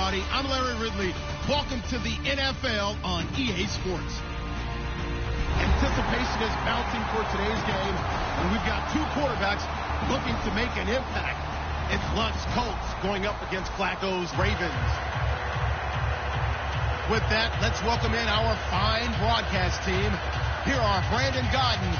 everybody. I'm Larry Ridley. Welcome to the NFL on EA Sports. Anticipation is mounting for today's game, and we've got two quarterbacks looking to make an impact. It's Luck's Colts going up against Flacco's Ravens. With that, let's welcome in our fine broadcast team. Here are Brandon Godden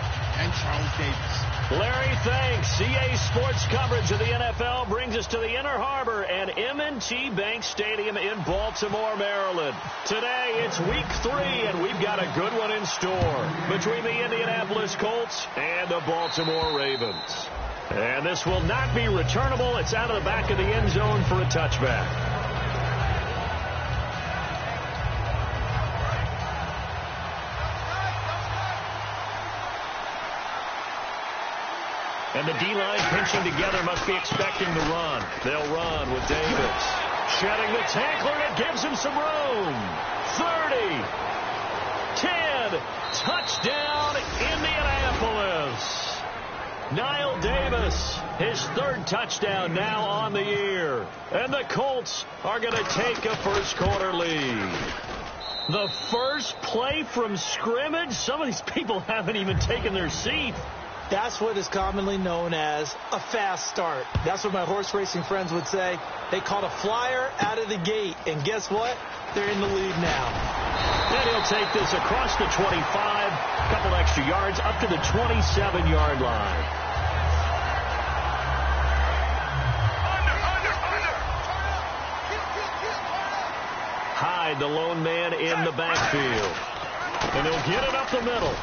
and Charles Davis. Larry, thanks. EA Sports coverage of the NFL brings us to the Inner Harbor and M&T Bank Stadium in Baltimore, Maryland. Today, it's week 3, and we've got a good one in store between the Indianapolis Colts and the Baltimore Ravens. And this will not be returnable. It's out of the back of the end zone for a touchback. And the D-line pinching together must be expecting the run. They'll run with Davis. Shedding the tackler, and it gives him some room. 30. 10. Touchdown, Indianapolis. Niall Davis, his 3rd touchdown now on the year. And the Colts are going to take a first quarter lead. The first play from scrimmage? Some of these people haven't even taken their seat. That's what is commonly known as a fast start. That's what my horse racing friends would say. They caught a flyer out of the gate, and guess what? They're in the lead now. And he'll take this across the 25, a couple extra yards, up to the 27-yard line. Hyde, the lone man in the backfield. And he'll get it up the middle.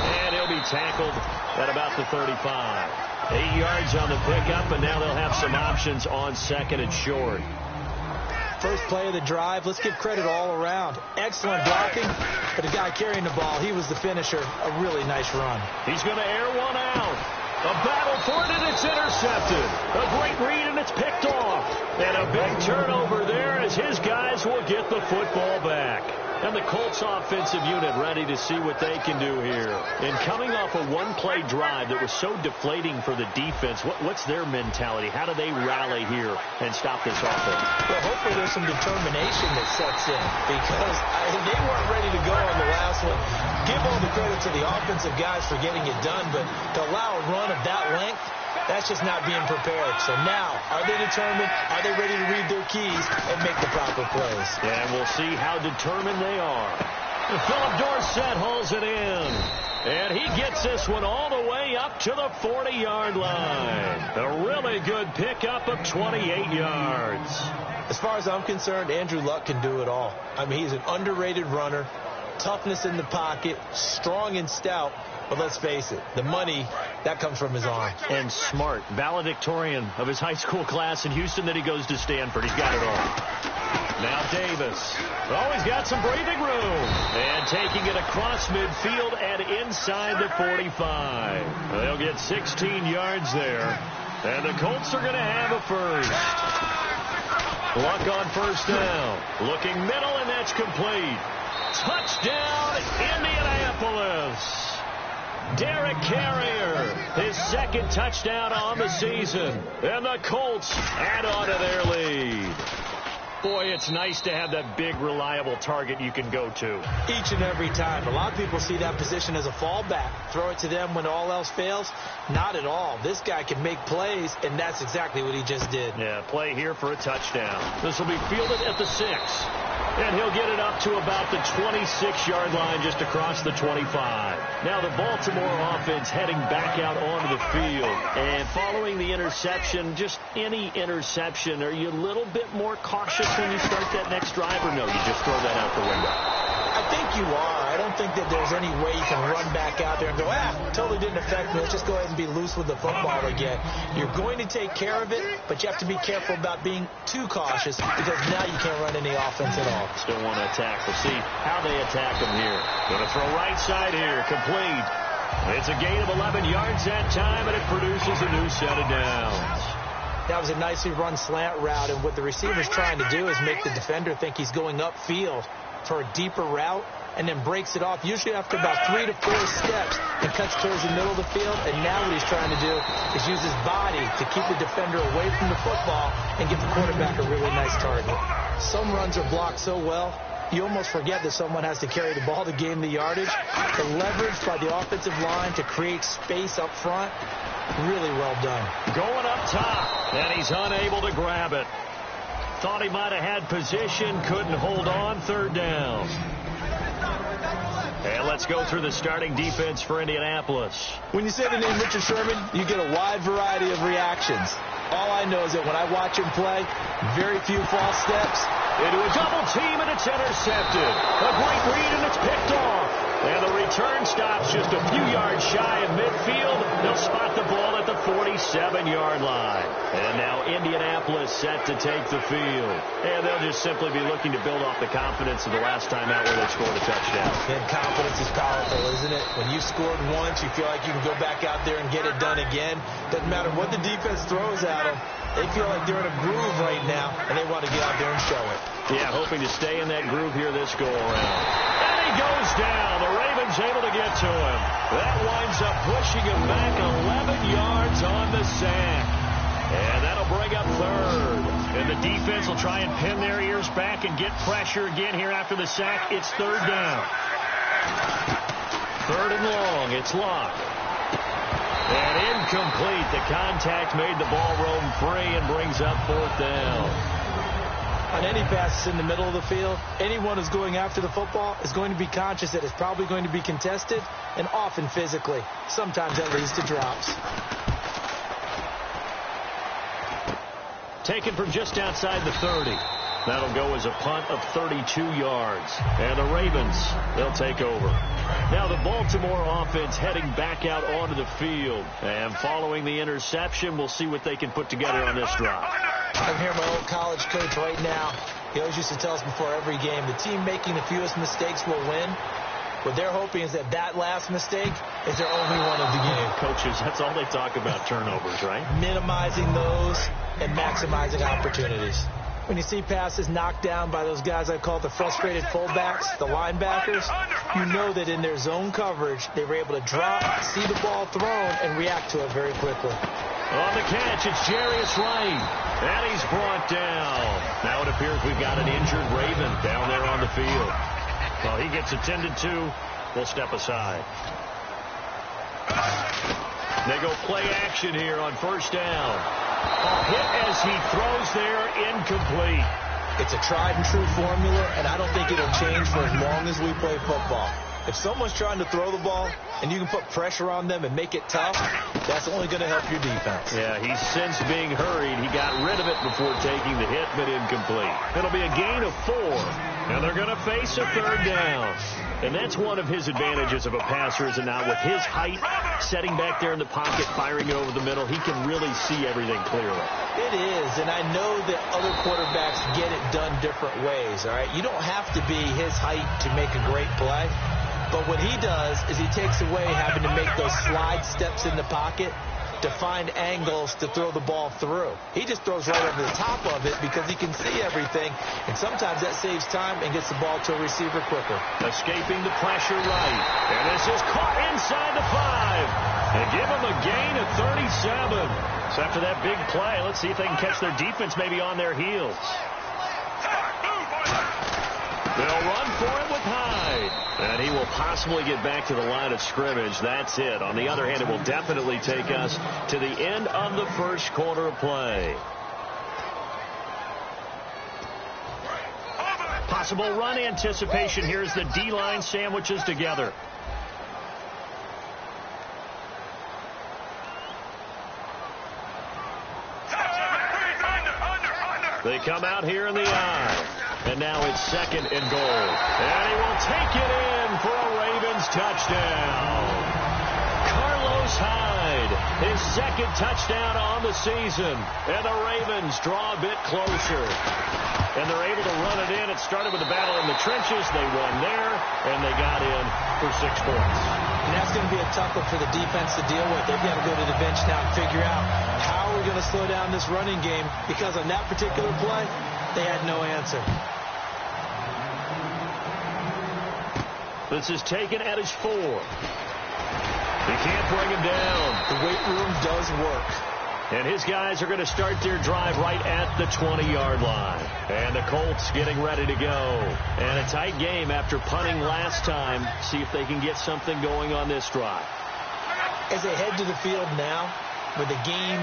And he'll be tackled at about the 35. 8 yards on the pickup, and now they'll have some options on 2nd and short. First play of the drive. Let's give credit all around. Excellent blocking, but the guy carrying the ball, he was the finisher. A really nice run. He's going to air one out. A battle for it, and it's intercepted. A great read, and it's picked off. And a big turnover there as his guys will get the football back. And the Colts offensive unit ready to see what they can do here. And coming off a one-play drive that was so deflating for the defense, what's their mentality? How do they rally here and stop this offense? Well, hopefully there's some determination that sets in, because they weren't ready to go on the last one. Give all the credit to the offensive guys for getting it done, but to allow a run of that length, that's just not being prepared. So now, are they determined? Are they ready to read their keys and make the proper plays? And we'll see how determined they are. Phillip Dorsett hauls it in. And he gets this one all the way up to the 40-yard line. A really good pickup of 28 yards. As far as I'm concerned, Andrew Luck can do it all. I mean, he's an underrated runner. Toughness in the pocket, strong and stout. But let's face it, the money, that comes from his arm. And smart. Valedictorian of his high school class in Houston, then he goes to Stanford. He's got it all. Now Davis. Oh, he's got some breathing room. And taking it across midfield and inside the 45. They'll get 16 yards there. And the Colts are going to have a first. Luck on first down. Looking middle, and that's complete. Touchdown, Indianapolis. Derek Carrier, his 2nd touchdown on the season. And the Colts add on to their lead. Boy, it's nice to have that big, reliable target you can go to. Each and every time. A lot of people see that position as a fallback. Throw it to them when all else fails. Not at all. This guy can make plays, and that's exactly what he just did. Yeah, play here for a touchdown. This will be fielded at the 6. And he'll get it up to about the 26-yard line just across the 25. Now the Baltimore offense heading back out onto the field. And following the interception, just any interception, are you a little bit more cautious when you start that next drive, or no, you just throw that out the window? I think you are. I don't think that there's any way you can run back out there and go, totally didn't affect me. Let's just go ahead and be loose with the football again. You're going to take care of it, but you have to be careful about being too cautious, because now you can't run any offense at all. Still want to attack. We'll see how they attack him here. Going to throw right side here. Complete. It's a gain of 11 yards that time, and it produces a new set of downs. That was a nicely run slant route, and what the receiver's trying to do is make the defender think he's going upfield for a deeper route, and then breaks it off, usually after about 3 to 4 steps, and cuts towards the middle of the field. And now what he's trying to do is use his body to keep the defender away from the football and give the quarterback a really nice target. Some runs are blocked so well, you almost forget that someone has to carry the ball to gain the yardage. The leverage by the offensive line to create space up front, really well done. Going up top, and he's unable to grab it. Thought he might have had position, couldn't hold on, third down. And let's go through the starting defense for Indianapolis. When you say the name Richard Sherman, you get a wide variety of reactions. All I know is that when I watch him play, very few false steps. Into a double team, and it's intercepted. A great read, and it's picked off. And the return stops just a few yards shy of midfield. They'll spot the ball at the 47-yard line. And now Indianapolis set to take the field. And they'll just simply be looking to build off the confidence of the last time out where they scored a touchdown. And confidence is powerful, isn't it? When you've scored once, you feel like you can go back out there and get it done again. Doesn't matter what the defense throws at them. They feel like they're in a groove right now, and they want to get out there and show it. Yeah, hoping to stay in that groove here this go-around. And he goes down. The Ravens able to get to him. That winds up pushing him back 11 yards on the sack. And that'll bring up third. And the defense will try and pin their ears back and get pressure again here after the sack. It's third down. Third and long. It's Locke. And incomplete. The contact made the ball roam free and brings up fourth down. On any passes in the middle of the field, anyone who's going after the football is going to be conscious that it's probably going to be contested, and often physically. Sometimes that leads to drops. Taken from just outside the 30. That'll go as a punt of 32 yards. And the Ravens, they'll take over. Now the Baltimore offense heading back out onto the field. And following the interception, we'll see what they can put together on this drive. I'm here, my old college coach right now. He always used to tell us before every game, the team making the fewest mistakes will win. What they're hoping is that last mistake is their only one of the game. Coaches, that's all they talk about, turnovers, right? Minimizing those and maximizing opportunities. When you see passes knocked down by those guys I call the frustrated fullbacks, the linebackers, you know that in their zone coverage, they were able to drop, see the ball thrown, and react to it very quickly. On the catch, it's Jarius Wright. And he's brought down. Now it appears we've got an injured Raven down there on the field. Well, he gets attended to. We'll step aside. They go play action here on first down. A hit as he throws there, incomplete. It's a tried and true formula, and I don't think it'll change for as long as we play football. If someone's trying to throw the ball and you can put pressure on them and make it tough, that's only going to help your defense. Yeah, he's since being hurried. He got rid of it before taking the hit, but incomplete. It'll be a gain of 4, and they're going to face a third down. And that's one of his advantages of a passer, is it not? With his height, setting back there in the pocket, firing it over the middle, he can really see everything clearly. It is, and I know that other quarterbacks get it done different ways, all right? You don't have to be his height to make a great play. But what he does is he takes away having to make those slide steps in the pocket to find angles to throw the ball through. He just throws right over the top of it because he can see everything, and sometimes that saves time and gets the ball to a receiver quicker. Escaping the pressure right, and this is caught inside the 5. And give him a gain of 37. So after that big play, let's see if they can catch their defense maybe on their heels. They'll run for it with Hyde. And he will possibly get back to the line of scrimmage. That's it. On the other hand, it will definitely take us to the end of the first quarter of play. Possible run anticipation here as the D-line sandwiches together. They come out here in the eye. And now it's second and goal. And he will take it in for a Ravens touchdown. Carlos Hyde, his second touchdown on the season. And the Ravens draw a bit closer. And they're able to run it in. It started with a battle in the trenches. They won there, and they got in for 6 points. And that's going to be a tough one for the defense to deal with. They've got to go to the bench now and figure out how we're going to slow down this running game, because on that particular play, they had no answer. This is taken at his 4. He can't bring him down. The weight room does work. And his guys are going to start their drive right at the 20-yard line. And the Colts getting ready to go. And a tight game after punting last time. See if they can get something going on this drive. As they head to the field now, with the game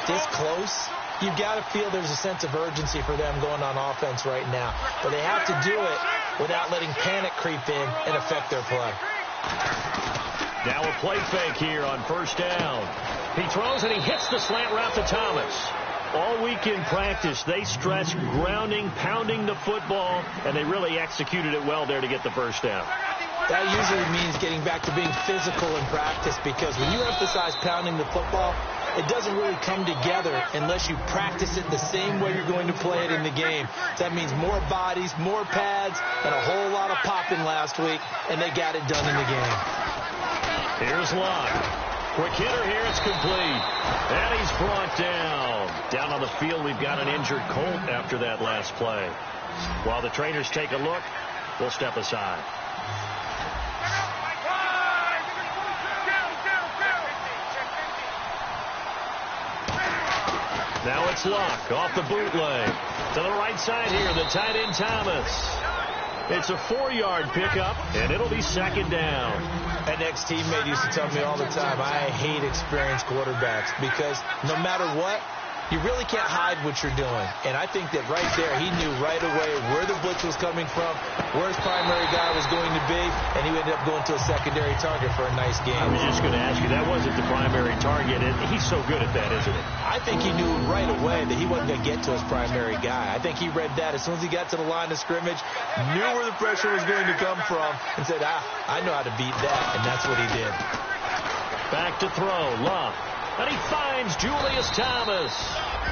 this close, you've got to feel there's a sense of urgency for them going on offense right now. But they have to do it without letting panic creep in and affect their play. Now a play fake here on first down. He throws and he hits the slant route to Thomas. All week in practice, they stressed grounding, pounding the football, and they really executed it well there to get the first down. That usually means getting back to being physical in practice, because when you emphasize pounding the football, it doesn't really come together unless you practice it the same way you're going to play it in the game. That means more bodies, more pads, and a whole lot of popping last week, and they got it done in the game. Here's Locke. Quick hitter here, it's complete. And he's brought down. Down on the field, we've got an injured Colt after that last play. While the trainers take a look, we'll step aside. Now it's Locke off the bootleg. To the right side here, the tight end Thomas. It's a 4-yard pickup, and it'll be second down. An ex-teammate used to tell me all the time, I hate experienced quarterbacks, because no matter what, you really can't hide what you're doing. And I think that right there, he knew right away where the blitz was coming from, where his primary guy was going to be, and he ended up going to a secondary target for a nice game. I was just going to ask you, that wasn't the primary target, and he's so good at that, isn't he? I think he knew right away that he wasn't going to get to his primary guy. I think he read that as soon as he got to the line of scrimmage, knew where the pressure was going to come from, and said, I know how to beat that, and that's what he did. Back to throw, Locke. And he finds Julius Thomas.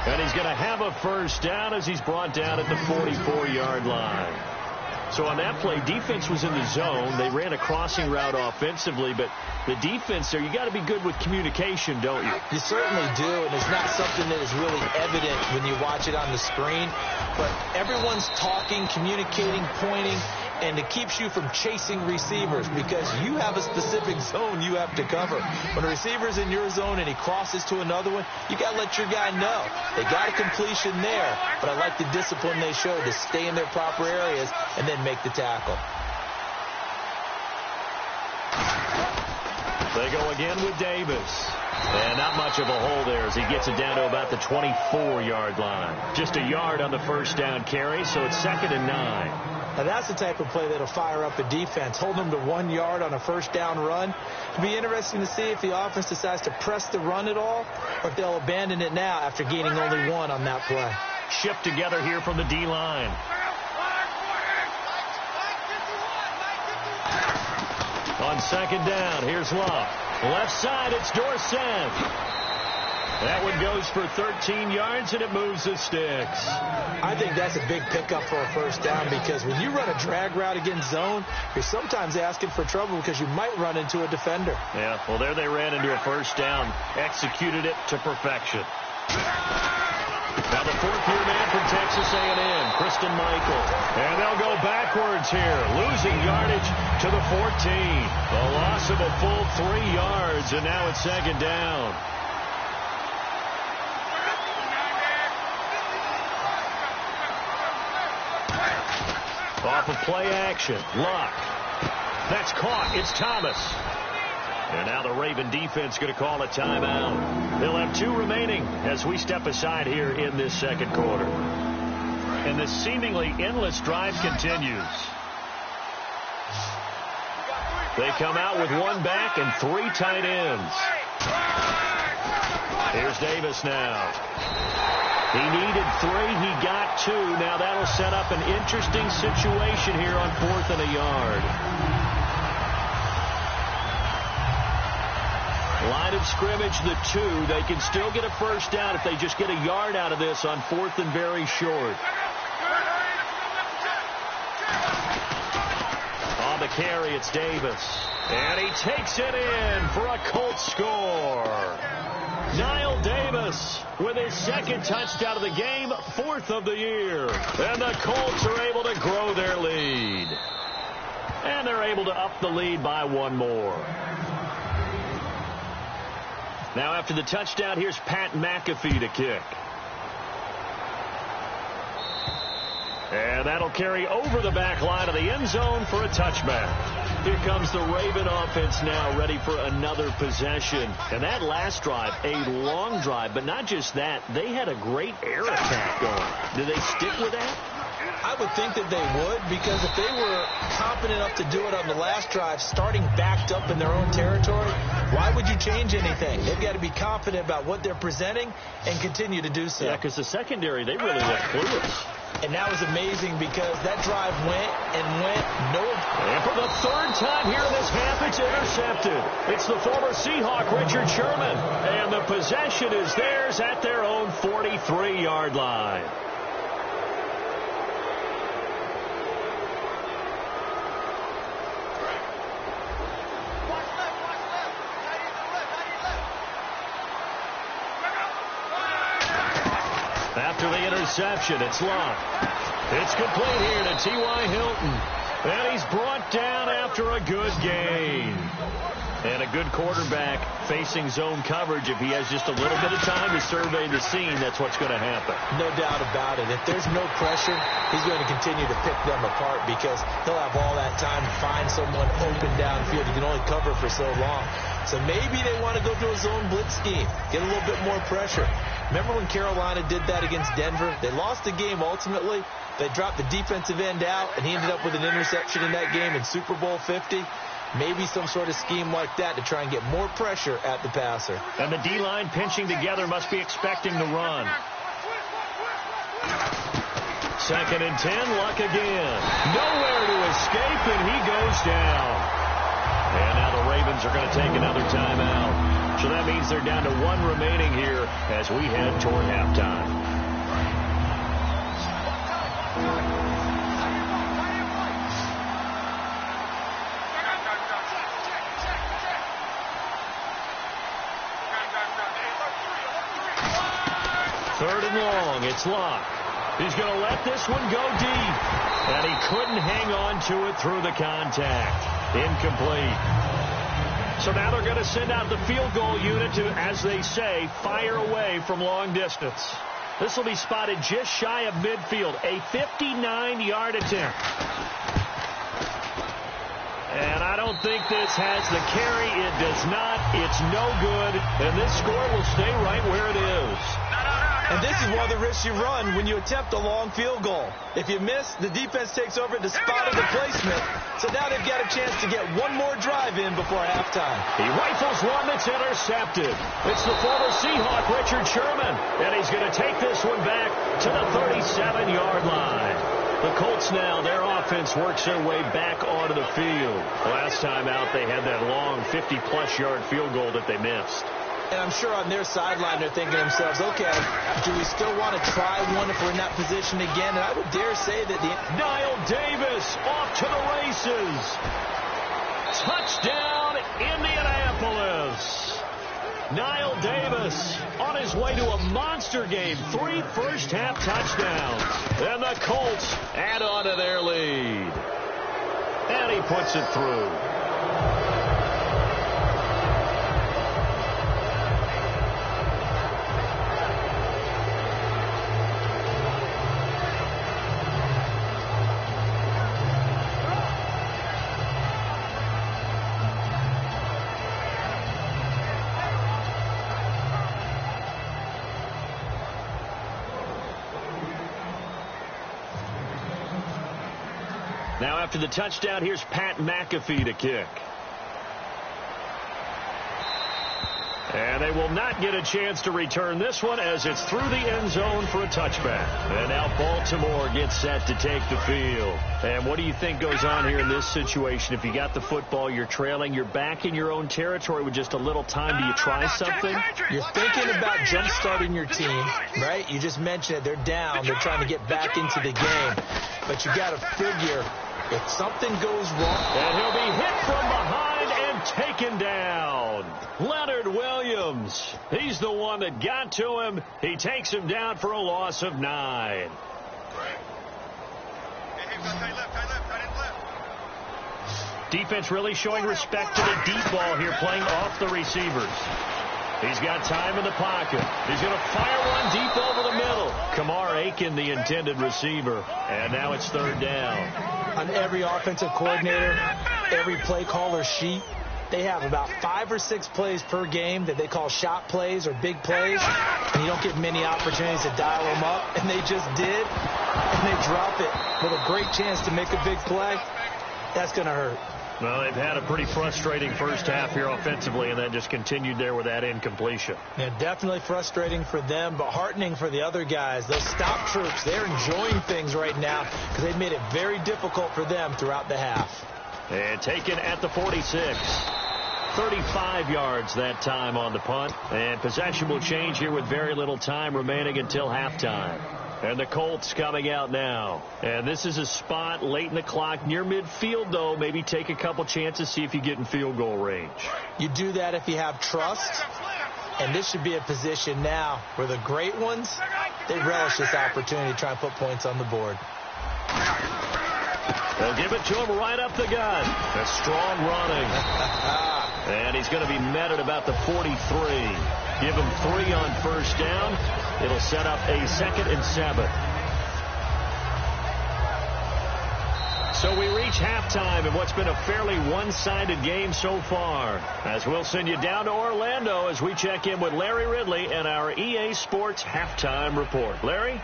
And he's going to have a first down as he's brought down at the 44-yard line. So on that play, defense was in the zone. They ran a crossing route offensively, but the defense there, you got to be good with communication, don't you? You certainly do, and it's not something that is really evident when you watch it on the screen. But everyone's talking, communicating, pointing, and it keeps you from chasing receivers, because you have a specific zone you have to cover. When a receiver's in your zone and he crosses to another one, you got to let your guy know. They got a completion there, but I like the discipline they showed to stay in their proper areas and then make the tackle. They go again with Davis. And not much of a hole there as he gets it down to about the 24-yard line. Just a yard on the first down carry, so it's 2nd and 9. Now that's the type of play that'll fire up a defense. Hold them to 1 yard on a first down run. It'll be interesting to see if the offense decides to press the run at all, or if they'll abandon it now after gaining only 1 on that play. Shift together here from the D-line. On second down, here's Locke. Left side, it's Dorsett. That one goes for 13 yards, and it moves the sticks. I think that's a big pickup for a first down, because when you run a drag route against zone, you're sometimes asking for trouble because you might run into a defender. Yeah, well, there they ran into a first down, executed it to perfection. Now the 4th-year man from Texas A&M, Christian Michael. And they'll go backwards here, losing yardage to the 14. A loss of a full 3 yards, and now it's second down. Off of play action, Locke. That's caught. It's Thomas. And now the Raven defense going to call a timeout. They'll have 2 remaining as we step aside here in this second quarter. And this seemingly endless drive continues. They come out with 1 back and 3 tight ends. Here's Davis now. He needed 3. He got 2. Now that'll set up an interesting situation here on 4th and a yard. Line of scrimmage, the 2. They can still get a first down if they just get a yard out of this on 4th and very short. On the carry, it's Davis. And he takes it in for a Colts score. Niall Davis with his 2nd touchdown of the game, 4th of the year. And the Colts are able to grow their lead. And they're able to up the lead by one more. Now after the touchdown, here's Pat McAfee to kick. And that'll carry over the back line of the end zone for a touchback. Here comes the Raven offense now, ready for another possession. And that last drive, a long drive, but not just that. They had a great air attack going. Do they stick with that? I would think that they would, because if they were confident enough to do it on the last drive, starting backed up in their own territory, why would you change anything? They've got to be confident about what they're presenting and continue to do so. Yeah, because the secondary, they really look clueless. And that was amazing because that drive went and went. And for the third time here in this half, it's intercepted. It's the former Seahawk, Richard Sherman. And the possession is theirs at their own 43-yard line. After the interception, it's locked. It's complete here to T.Y. Hilton. And he's brought down after a good gain. And a good quarterback facing zone coverage. If he has just a little bit of time to survey the scene, that's what's going to happen. No doubt about it. If there's no pressure, he's going to continue to pick them apart because he'll have all that time to find someone open downfield. He can only cover for so long. So maybe they want to go to a zone blitz scheme, get a little bit more pressure. Remember when Carolina did that against Denver? They lost the game ultimately. They dropped the defensive end out, and he ended up with an interception in that game in Super Bowl 50. Maybe some sort of scheme like that to try and get more pressure at the passer. And the D-line pinching together must be expecting the run. 2nd and 10, Luck again. Nowhere to escape, and he goes down. And now the Ravens are going to take another timeout. So that means they're down to one remaining here as we head toward halftime. Third and long, it's Locke. He's going to let this one go deep. And he couldn't hang on to it through the contact. Incomplete. So now they're going to send out the field goal unit to, as they say, fire away from long distance. This will be spotted just shy of midfield, a 59-yard attempt. And I don't think this has the carry. It does not. It's no good. And this score will stay right where it is. And this is one of the risks you run when you attempt a long field goal. If you miss, the defense takes over the spot of the placement. So now they've got a chance to get one more drive in before halftime. He rifles one that's intercepted. It's the former Seahawk, Richard Sherman. And he's going to take this one back to the 37-yard line. The Colts now, their offense works their way back onto the field. Last time out, they had that long 50-plus yard field goal that they missed. And I'm sure on their sideline they're thinking to themselves, okay, do we still want to try one if we're in that position again? And I would dare say that Niall Davis off to the races. Touchdown, Indianapolis. Niall Davis on his way to a monster game. 3 first-half touchdowns. And the Colts add on to their lead. And he puts it through. Now after the touchdown, here's Pat McAfee to kick. And they will not get a chance to return this one as it's through the end zone for a touchback. And now Baltimore gets set to take the field. And what do you think goes on here in this situation? If you got the football, you're trailing, you're back in your own territory with just a little time. Do you try something? You're thinking about jump-starting your team, right? You just mentioned it. They're down. They're trying to get back into the game. But you got to figure if something goes wrong. And he'll be hit from behind and taken down. Leonard Williams. He's the one that got to him. He takes him down for a loss of 9. Defense really showing respect to the deep ball here, playing off the receivers. He's got time in the pocket. He's going to fire one deep over the middle. Kamar Aiken, the intended receiver. And now it's third down. On every offensive coordinator, every play caller sheet, they have about 5 or 6 plays per game that they call shot plays or big plays. And you don't get many opportunities to dial them up. And they just did. And they drop it with a great chance to make a big play. That's going to hurt. Well, they've had a pretty frustrating first half here offensively, and then just continued there with that incompletion. Yeah, definitely frustrating for them, but heartening for the other guys. Those stop troops, they're enjoying things right now because they've made it very difficult for them throughout the half. And taken at the 46. 35 yards that time on the punt. And possession will change here with very little time remaining until halftime. And the Colts coming out now. And this is a spot late in the clock near midfield, though. Maybe take a couple chances, see if you get in field goal range. You do that if you have trust. And this should be a position now where the great ones, they relish this opportunity to try and put points on the board. They'll give it to him right up the gut. A strong running. And he's going to be met at about the 43. Give him 3 on first down. It'll set up a 2nd and 7. So we reach halftime in what's been a fairly one-sided game so far. As we'll send you down to Orlando as we check in with Larry Ridley and our EA Sports Halftime Report. Larry?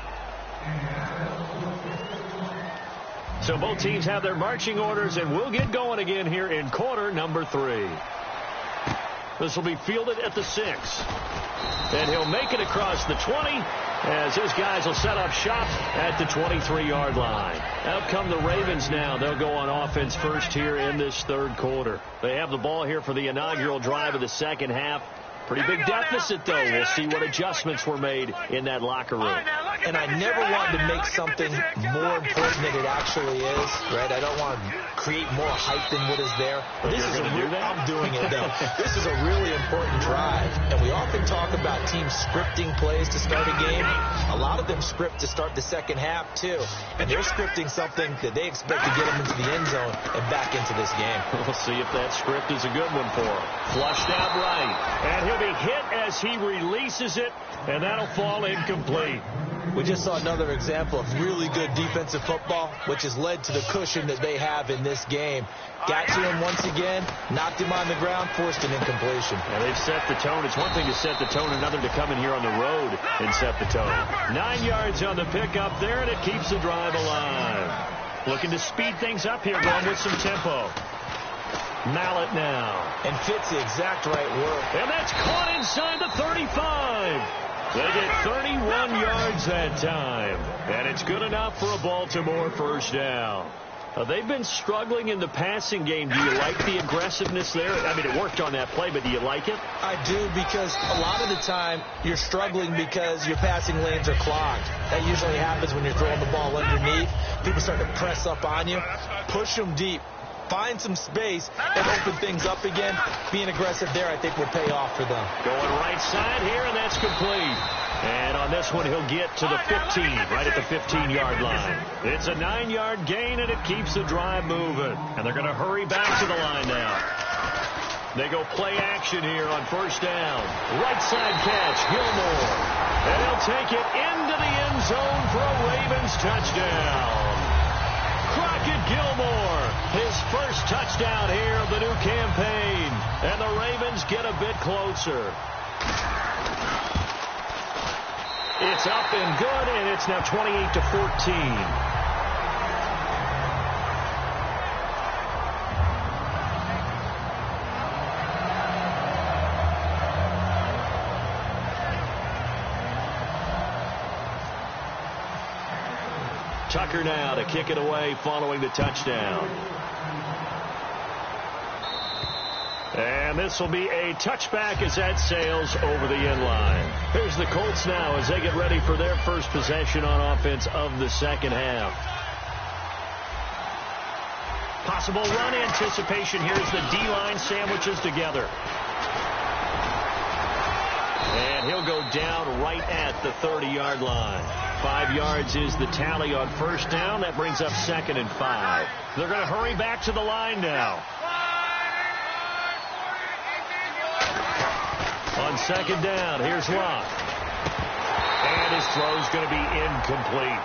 So both teams have their marching orders, and we'll get going again here in quarter number 3. This will be fielded at the 6. And he'll make it across the 20 as his guys will set up shop at the 23-yard line. Out come the Ravens now. They'll go on offense first here in this third quarter. They have the ball here for the inaugural drive of the second half. Pretty big deficit, though. We'll see what adjustments were made in that locker room. And I never wanted to make something more important than it actually is, right? I don't want to create more hype than what is there. But this is I'm doing it, though. This is a really important drive. And we often talk about teams scripting plays to start a game. A lot of them script to start the second half, too. And they're scripting something that they expect to get them into the end zone and back into this game. We'll see if that script is a good one for him. Flushed out right. And he'll be hit as he releases it, and that'll fall incomplete. We just saw another example of really good defensive football, which has led to the cushion that they have in this game. Got to him once again, knocked him on the ground, forced an incompletion. And they've set the tone. It's one thing to set the tone, another to come in here on the road and set the tone. 9 yards on the pickup there, and it keeps the drive alive. Looking to speed things up here, going with some tempo. Mallet now. And fits the exact right work. And that's caught inside the 35. They get 31 yards that time. And it's good enough for a Baltimore first down. They've been struggling in the passing game. Do you like the aggressiveness there? I mean, it worked on that play, but do you like it? I do, because a lot of the time you're struggling because your passing lanes are clogged. That usually happens when you're throwing the ball underneath. People start to press up on you. Push them deep. Find some space and open things up again. Being aggressive there, I think, will pay off for them. Going right side here, and that's complete. And on this one, he'll get to the 15, right at the 15-yard line. It's a 9-yard gain, and it keeps the drive moving. And they're going to hurry back to the line now. They go play action here on first down. Right side catch, Gilmore. And he'll take it into the end zone for a Ravens touchdown. Crockett Gilmore, his first touchdown here of the new campaign. And the Ravens get a bit closer. It's up and good, and it's now 28-14. Tucker now to kick it away following the touchdown. And this will be a touchback as that sails over the end line. Here's the Colts now as they get ready for their first possession on offense of the second half. Possible run anticipation. Here's the D-line sandwiches together. And he'll go down right at the 30-yard line. 5 yards is the tally on first down. That brings up 2nd and 5. They're going to hurry back to the line now. On 2nd down, here's Locke. And his throw's going to be incomplete.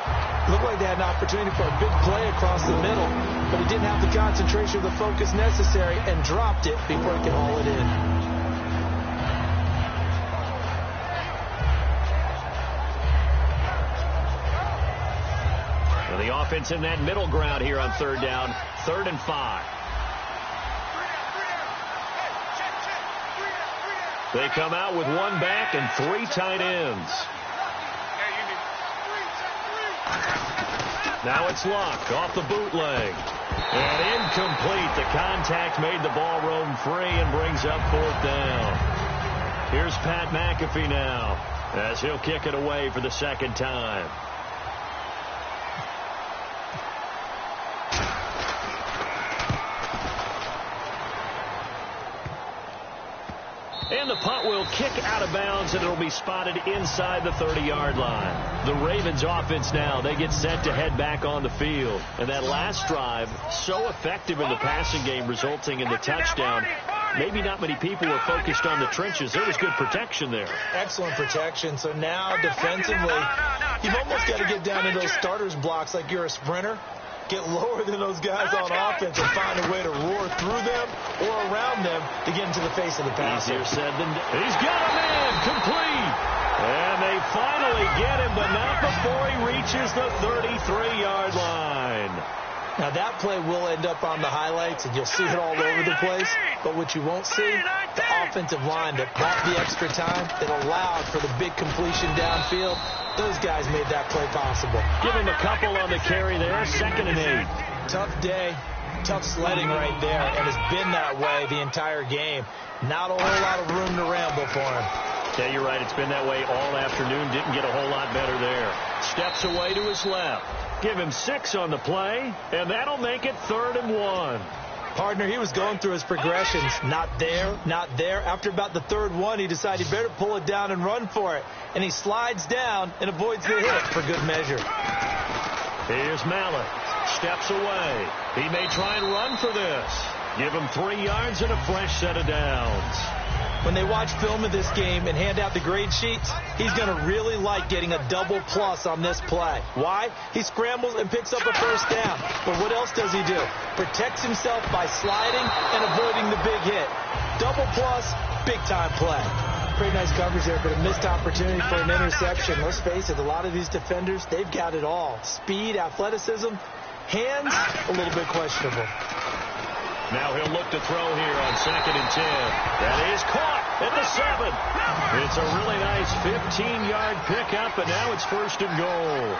Looked like they had an opportunity for a big play across the middle, but he didn't have the concentration or the focus necessary and dropped it before he could haul it in. Well, the offense in that middle ground here on 3rd down, 3rd and 5. They come out with 1 back and 3 tight ends. Now it's Locke off the bootleg. And incomplete. The contact made the ball roam free and brings up 4th down. Here's Pat McAfee now as he'll kick it away for the 2nd time. And the punt will kick out of bounds, and it'll be spotted inside the 30-yard line. The Ravens offense now, they get set to head back on the field. And that last drive, so effective in the passing game, resulting in the touchdown. Maybe not many people were focused on the trenches. There was good protection there. Excellent protection. So now defensively, you've almost got to get down in those starters blocks like you're a sprinter. Get lower than those guys on offense and find a way to roar through them or around them to get into the face of the passer. Easier said than done. He's got a man complete. And they finally get him, but not before he reaches the 33-yard line. Now that play will end up on the highlights, and you'll see it all over the place. But what you won't see, the offensive line that bought the extra time, that allowed for the big completion downfield. Those guys made that play possible. Give him a couple on the carry there, 2nd and 8. Tough day, tough sledding right there, and it's been that way the entire game. Not a whole lot of room to ramble for him. Yeah, you're right. It's been that way all afternoon. Didn't get a whole lot better there. Steps away to his left. Give him 6 on the play, and that'll make it 3rd and 1. Partner, he was going through his progressions. Not there, not there. After about the 3rd one, he decided he better pull it down and run for it. And he slides down and avoids the hit for good measure. Here's Mallett. Steps away. He may try and run for this. Give him 3 yards and a fresh set of downs. When they watch film of this game and hand out the grade sheets, he's going to really like getting a double plus on this play. Why? He scrambles and picks up a 1st down. But what else does he do? Protects himself by sliding and avoiding the big hit. Double plus, big-time play. Pretty nice coverage there, but a missed opportunity for an interception. Let's face it, a lot of these defenders, they've got it all. Speed, athleticism, hands, a little bit questionable. Now he'll look to throw here on 2nd and 10. That is caught at the 7. It's a really nice 15-yard pickup, and now it's 1st and goal.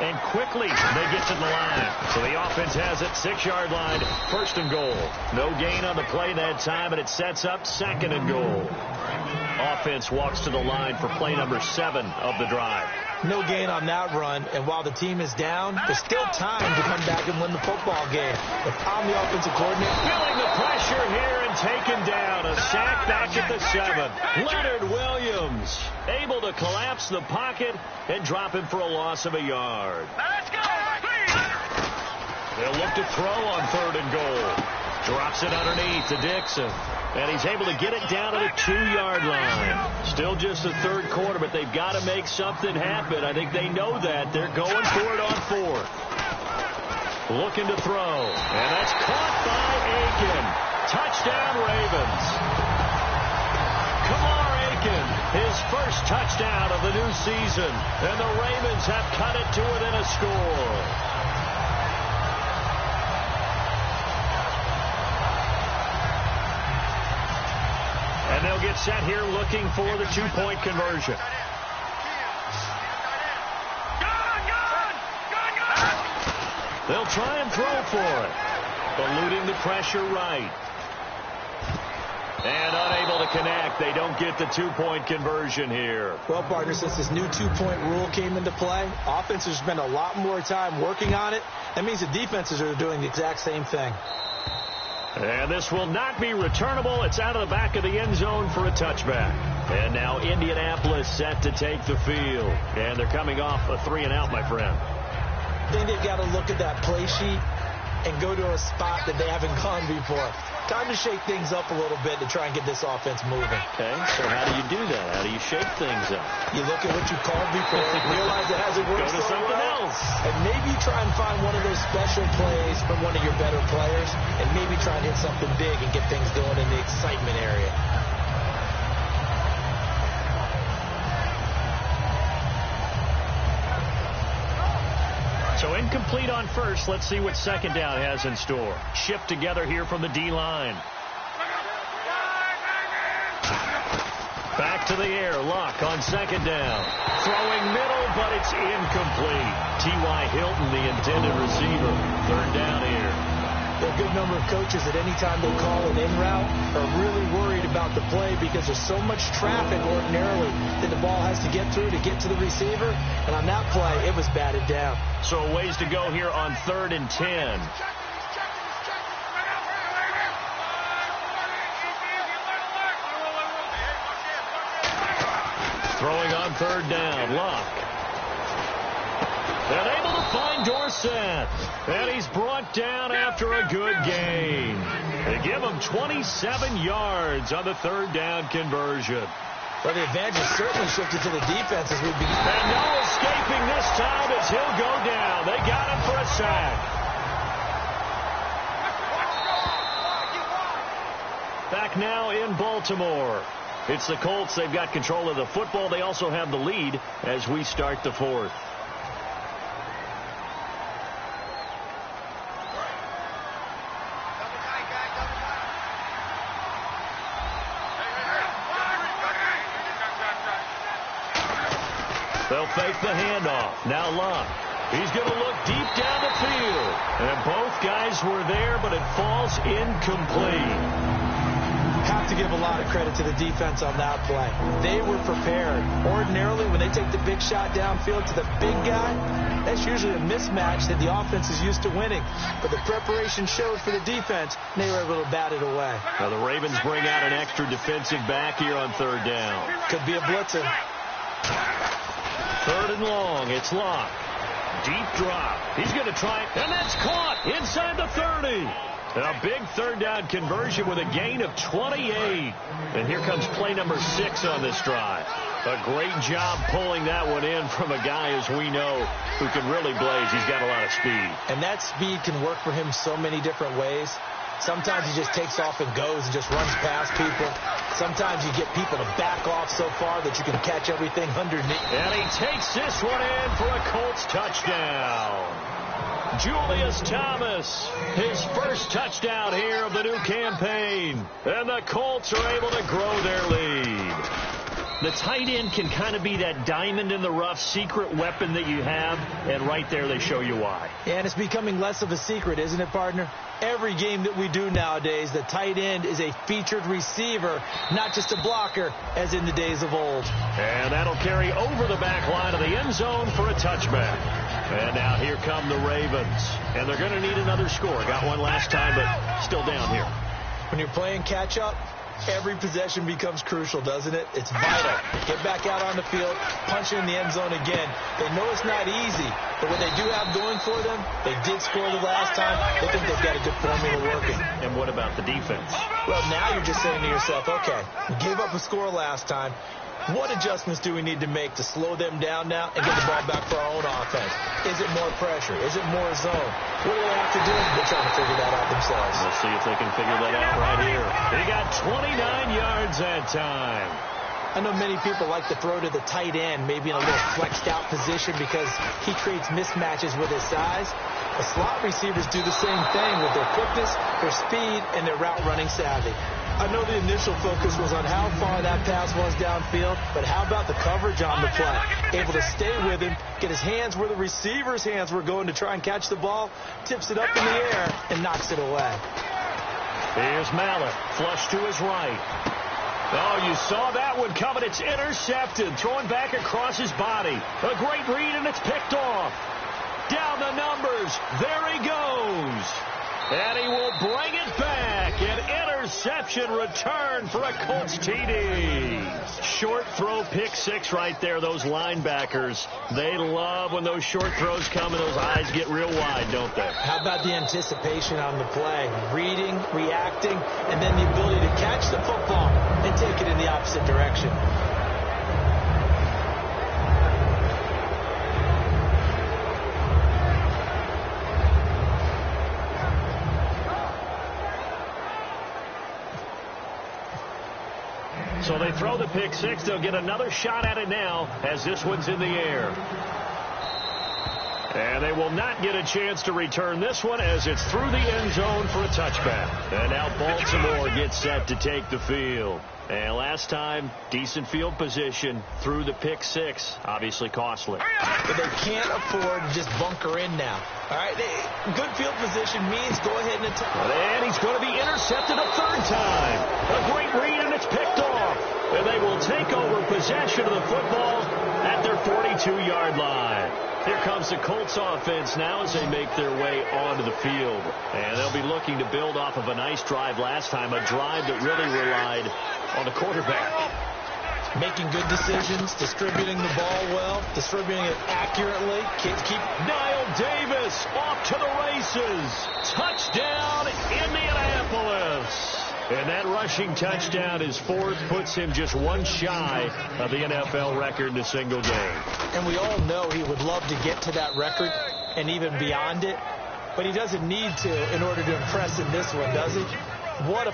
And quickly they get to the line. So the offense has it, 6-yard line, 1st and goal. No gain on the play that time, and it sets up 2nd and goal. Offense walks to the line for play number 7 of the drive. No gain on that run, and while the team is down, there's still time to come back and win the football game. If I'm the offensive coordinator... Feeling the pressure here and taken down. A sack back at the 7. Leonard Williams able to collapse the pocket and drop him for a loss of a yard. Let's go! They'll look to throw on 3rd and goal. Drops it underneath to Dixon. And he's able to get it down at a 2-yard line. Still just the 3rd quarter, but they've got to make something happen. I think they know that. They're going for it on 4th. Looking to throw. And that's caught by Aiken. Touchdown, Ravens. Kamar Aiken, his first touchdown of the new season. And the Ravens have cut it to within a score. And they'll get set here looking for the 2-point conversion. They'll try and throw for it. Eluding the pressure right. And unable to connect. They don't get the 2-point conversion here. Well, partner, since this new 2-point rule came into play, offenses spend a lot more time working on it. That means the defenses are doing the exact same thing. And this will not be returnable. It's out of the back of the end zone for a touchback. And now Indianapolis set to take the field. And they're coming off a 3-and-out, my friend. I think they've got to look at that play sheet and go to a spot that they haven't gone before. Time to shake things up a little bit to try and get this offense moving. Okay, so how do you do that? How do you shake things up? You look at what you called before, realize it hasn't worked. Go to something else. And maybe try and find one of those special plays from one of your better players, and maybe try and hit something big and get things going in the excitement area. So incomplete on first. Let's see what second down has in store. Shift together here from the D-line. Back to the air. Luck on second down. Throwing middle, but it's incomplete. T.Y. Hilton, the intended receiver. Third down here. There are a good number of coaches at any time they call an in route are really worried about the play because there's so much traffic ordinarily that the ball has to get through to get to the receiver. And on that play, it was batted down. So a ways to go here on 3rd and 10. Throwing on 3rd down, Luck. They're able to find Dorsett. And he's brought down after a good gain. They give him 27 yards on the 3rd down conversion. Well, the advantage certainly shifted to the defense as we begin. And no escaping this time as he'll go down. They got him for a sack. Back now in Baltimore. It's the Colts. They've got control of the football. They also have the lead as we start the 4th. They'll fake the handoff. Now Luck. He's going to look deep down the field. And both guys were there, but it falls incomplete. Have to give a lot of credit to the defense on that play. They were prepared. Ordinarily, when they take the big shot downfield to the big guy, that's usually a mismatch that the offense is used to winning. But the preparation showed for the defense, and they were able to bat it away. Now the Ravens bring out an extra defensive back here on 3rd down. Could be a blitzer. 3rd and long. It's Luck. Deep drop. He's going to try it, and that's caught inside the 30. A big 3rd down conversion with a gain of 28. And here comes play number 6 on this drive. A great job pulling that one in from a guy, as we know, who can really blaze. He's got a lot of speed. And that speed can work for him so many different ways. Sometimes he just takes off and goes and just runs past people. Sometimes you get people to back off so far that you can catch everything underneath. And he takes this one in for a Colts touchdown. Julius Thomas, his first touchdown here of the new campaign. And the Colts are able to grow their lead. The tight end can kind of be that diamond in the rough secret weapon that you have, and right there they show you why. And it's becoming less of a secret, isn't it, partner? Every game that we do nowadays, the tight end is a featured receiver, not just a blocker, as in the days of old. And that'll carry over the back line of the end zone for a touchback. And now here come the Ravens. And they're going to need another score. Got one last time, but still down here. When you're playing catch-up, every possession becomes crucial, doesn't it? It's vital. Get back out on the field, punch it in the end zone again. They know it's not easy, but what they do have going for them, they did score the last time. They think they've got a good formula working. And what about the defense? Well, now you're just saying to yourself, okay, we gave up a score last time. What adjustments do we need to make to slow them down now and get the ball back for our own offense? Is it more pressure? Is it more zone? What do they have to do? They're trying to figure that out themselves. We'll see if they can figure that out right here. He got 29 yards that time. I know many people like to throw to the tight end, maybe in a little flexed out position because he creates mismatches with his size. The slot receivers do the same thing with their quickness, their speed, and their route running savvy. I know the initial focus was on how far that pass was downfield, but how about the coverage on the play? Able to stay with him, get his hands where the receiver's hands were going to try and catch the ball, tips it up in the air, and knocks it away. Here's Mallett, flush to his right. Oh, you saw that one coming. It's intercepted, throwing back across his body. A great read, and it's picked off. Down the numbers. There he goes. And he will bring it back. interception return for a Colts TD. Short throw pick six right there. Those linebackers, they love when those short throws come and those eyes get real wide, don't they? How about the anticipation on the play? Reading, reacting, and then the ability to catch the football and take it in the opposite direction. So they throw the pick six. They'll get another shot at it now as this one's in the air. And they will not get a chance to return this one as it's through the end zone for a touchback. And now Baltimore gets set to take the field. And last time, decent field position through the pick six. Obviously costly. But they can't afford to just bunker in now. All right, good field position means go ahead and attack. And he's going to be intercepted a third time. A great read, and it's picked off. And they will take over possession of the football at their 42-yard line. Here comes the Colts offense now as they make their way onto the field. And they'll be looking to build off of a nice drive last time, a drive that really relied on the quarterback. Making good decisions, distributing the ball well, distributing it accurately. Keep Niall Davis off to the races. Touchdown, Indianapolis. And that rushing touchdown is fourth, puts him just one shy of the NFL record in a single game. And we all know he would love to get to that record and even beyond it, but he doesn't need to in order to impress in this one, does he? What a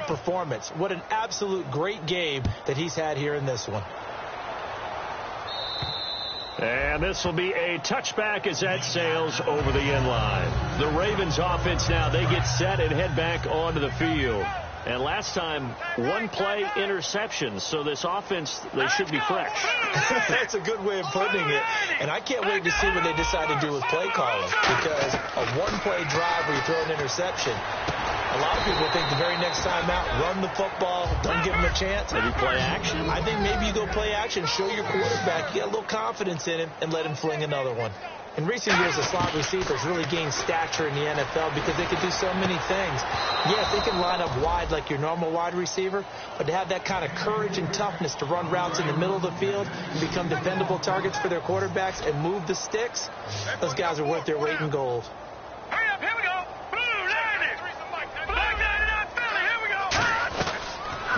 performance. What an absolute great game that he's had here in this one. And this will be a touchback as that sails over the end line. The Ravens offense now, they get set and head back onto the field. And last time, one play interception. So this offense, they should be fresh. That's a good way of putting it. And I can't wait to see what they decide to do with play calling. Because a one-play drive where you throw an interception, a lot of people think the very next time out, run the football, don't give him a chance. Maybe play action? I think maybe you go play action, show your quarterback, you get a little confidence in him, and let him fling another one. In recent years, the slot receivers really gained stature in the NFL because they could do so many things. Yes, they can line up wide like your normal wide receiver, but to have that kind of courage and toughness to run routes in the middle of the field and become dependable targets for their quarterbacks and move the sticks, those guys are worth their weight in gold. Hurry up, here we go. Blue, landed. Black landed, Philly, here we go.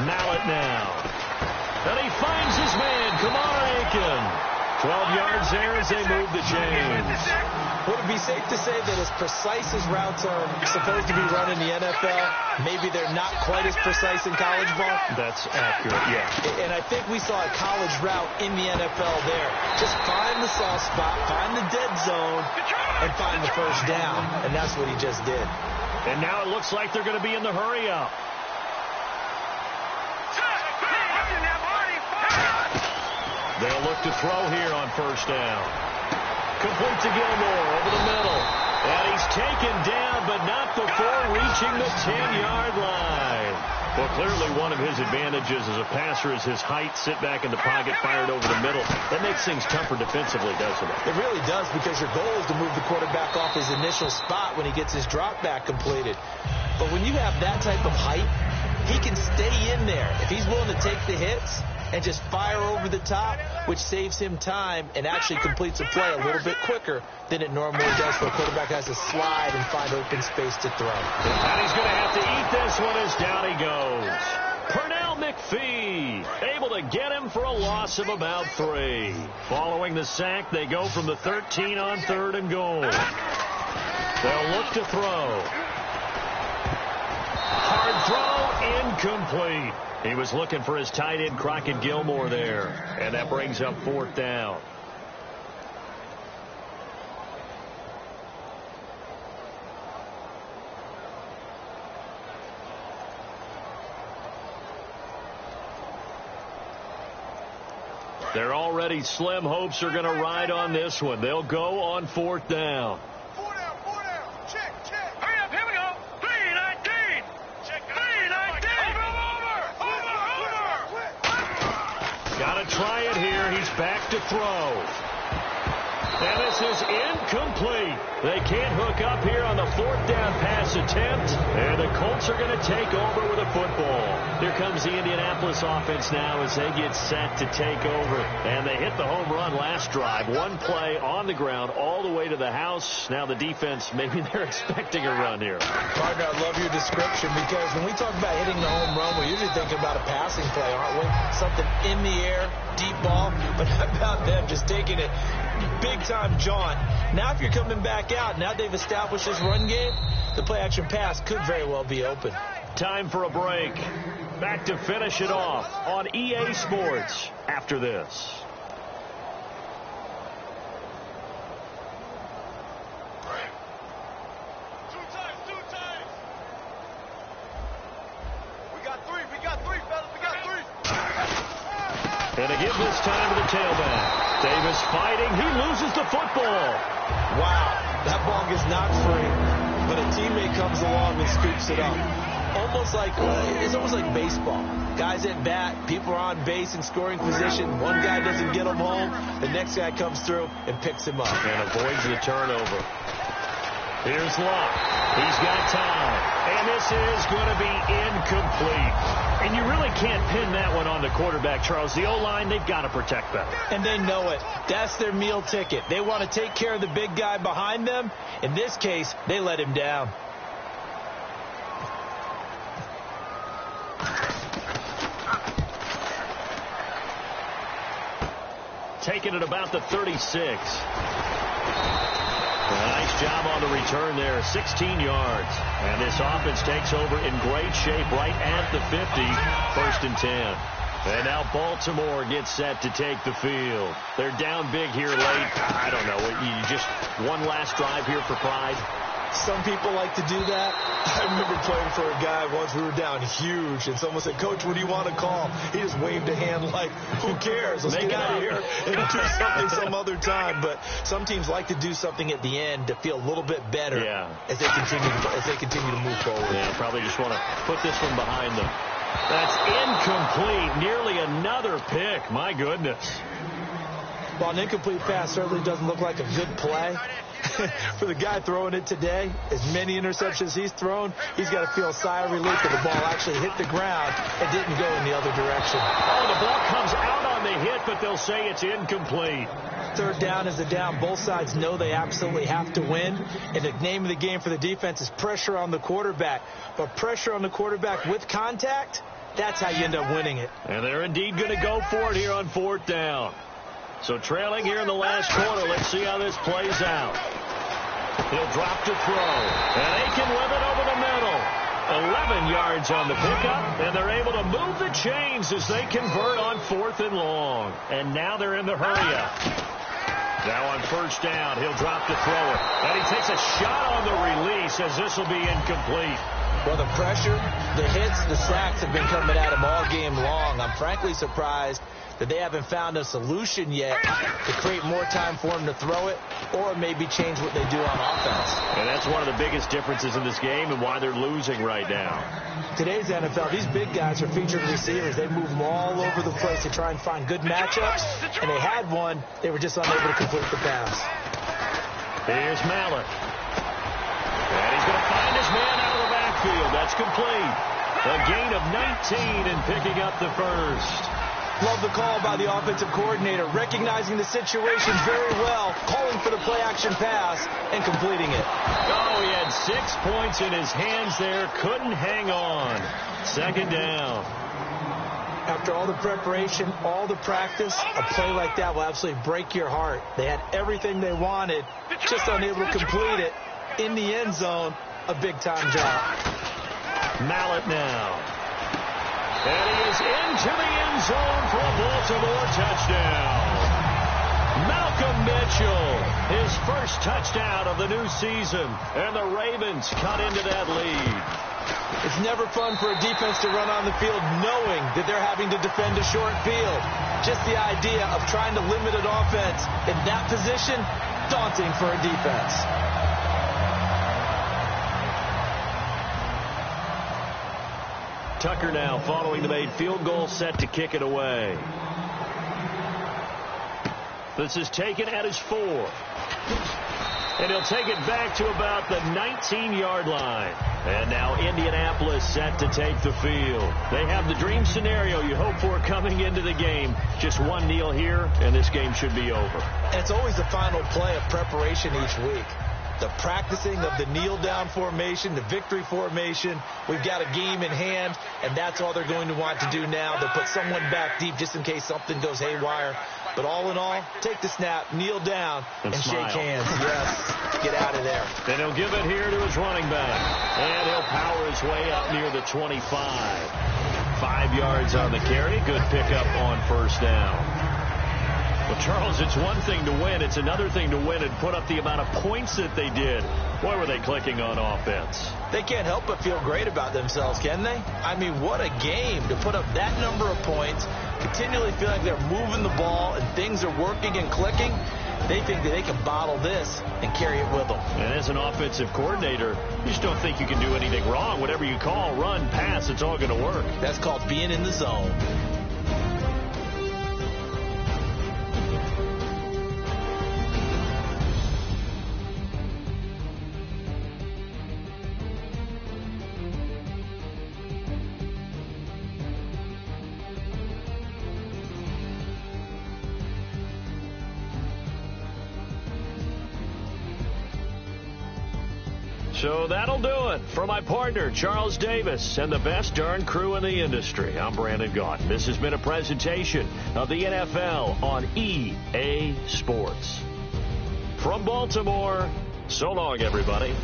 Mallet now. And he finds his man, Kamara Aiken. 12 yards there as they move the chains. Would it be safe to say that as precise as routes are supposed to be run in the NFL, maybe they're not quite as precise in college ball? That's accurate, yeah. And I think we saw a college route in the NFL there. Just find the soft spot, find the dead zone, and find the first down. And that's what he just did. And now it looks like they're going to be in the hurry-up. They'll look to throw here on first down. Complete to Gilmore over the middle. And he's taken down, but not before reaching the 10-yard line. Well, clearly one of his advantages as a passer is his height. Sit back in the pocket, fired over the middle. That makes things tougher defensively, doesn't it? It really does, because your goal is to move the quarterback off his initial spot when he gets his drop back completed. But when you have that type of height, he can stay in there. If he's willing to take the hits and just fire over the top, which saves him time and actually completes a play a little bit quicker than it normally does, for a quarterback has to slide and find open space to throw. And he's going to have to eat this one as down he goes. Pernell McPhee able to get him for a loss of about 3. Following the sack, they go from the 13 on 3rd and goal. They'll look to throw. Hard throw, incomplete. He was looking for his tight end, Crockett Gilmore, there. And that brings up 4th down. They're already slim hopes are going to ride on this one. They'll go on 4th down. 4 down. Check. Hurry up, here we go. 3-19. Check. 3-19. Over. Got to try it here. He's back to throw. And this is incomplete. They can't hook up here on the 4th down pass attempt. And the the Colts are going to take over with a football. Here comes the Indianapolis offense now as they get set to take over. And they hit the home run last drive. One play on the ground all the way to the house. Now the defense, maybe they're expecting a run here. Partner, I love your description because when we talk about hitting the home run, we're usually thinking about a passing play, aren't we? Something in the air, deep ball. But how about them just taking it big-time jaunt? Now if you're coming back out, now they've established this run game, the play-action pass could very well be open. Time for a break. Back to finish it off on EA Sports after this. Two times. We got three, fellas. We got three. And to give this time to the tailback. Davis fighting. He loses the football. Wow, that ball gets knocked free, but a teammate comes along and scoops it up. It's almost like baseball. Guys at bat, people are on base in scoring position. One guy doesn't get him home. The next guy comes through and picks him up. And avoids the turnover. Here's Luck. He's got time. And this is going to be incomplete. And you really can't pin that one on the quarterback, Charles. The O-line, they've got to protect that. And they know it. That's their meal ticket. They want to take care of the big guy behind them. In this case, they let him down. Taking it about the 36. Nice job on the return there, 16 yards. And this offense takes over in great shape right at the 50, 1st and 10. And now Baltimore gets set to take the field. They're down big here late. I don't know, you just one last drive here for pride. Some people like to do that. I remember playing for a guy once. We were down huge, and someone said, "Coach, what do you want to call?" He just waved a hand like, "Who cares? Let's get out of here and do something some other time." But some teams like to do something at the end to feel a little bit better as they continue to move forward. Yeah, probably just want to put this one behind them. That's incomplete. Nearly another pick. My goodness. Well, an incomplete pass certainly doesn't look like a good play. For the guy throwing it today, as many interceptions he's thrown, he's got to feel a sigh of relief that the ball actually hit the ground and didn't go in the other direction. Oh, the ball comes out on the hit, but they'll say it's incomplete. Third down is a down. Both sides know they absolutely have to win. And the name of the game for the defense is pressure on the quarterback. But pressure on the quarterback with contact, that's how you end up winning it. And they're indeed going to go for it here on 4th down. So trailing here in the last quarter, let's see how this plays out. He'll drop to throw, and they can whip it over the middle. 11 yards on the pickup, and they're able to move the chains as they convert on 4th and long. And now they're in the hurry-up. Now on 1st down, he'll drop to throw it. And he takes a shot on the release as this will be incomplete. Well, the pressure, the hits, the sacks have been coming at him all game long. I'm frankly surprised that they haven't found a solution yet to create more time for him to throw it or maybe change what they do on offense. And that's one of the biggest differences in this game and why they're losing right now. Today's NFL, these big guys are featured receivers. They move them all over the place to try and find good matchups, and they had one. They were just unable to complete the pass. Here's Mallett. And he's going to find his man out of the backfield. That's complete. A gain of 19 and picking up the first. Love the call by the offensive coordinator, recognizing the situation very well, calling for the play-action pass and completing it. Oh, he had 6 points in his hands there. Couldn't hang on. 2nd down. After all the preparation, all the practice, a play like that will absolutely break your heart. They had everything they wanted, just unable to complete it. In the end zone, a big-time job. Mallett now. And he is into the end zone for a Baltimore touchdown. Malcolm Mitchell, his first touchdown of the new season. And the Ravens cut into that lead. It's never fun for a defense to run on the field knowing that they're having to defend a short field. Just the idea of trying to limit an offense in that position, daunting for a defense. Tucker now following the made field goal, set to kick it away. This is taken at his 4. And he'll take it back to about the 19-yard line. And now Indianapolis set to take the field. They have the dream scenario you hope for coming into the game. Just one kneel here, and this game should be over. It's always the final play of preparation each week. The practicing of the kneel-down formation, the victory formation. We've got a game in hand, and that's all they're going to want to do now. They'll put someone back deep just in case something goes haywire. But all in all, take the snap, kneel down, and shake hands. Yes, get out of there. Then he'll give it here to his running back. And he'll power his way up near the 25. 5 yards on the carry. Good pickup on first down. Well, Charles, it's one thing to win. It's another thing to win and put up the amount of points that they did. Boy, were they clicking on offense. They can't help but feel great about themselves, can they? I mean, what a game to put up that number of points, continually feel like they're moving the ball and things are working and clicking. They think that they can bottle this and carry it with them. And as an offensive coordinator, you just don't think you can do anything wrong. Whatever you call, run, pass, it's all going to work. That's called being in the zone. So that'll do it for my partner, Charles Davis, and the best darn crew in the industry. I'm Brandon Gaudin. This has been a presentation of the NFL on EA Sports. From Baltimore, so long, everybody.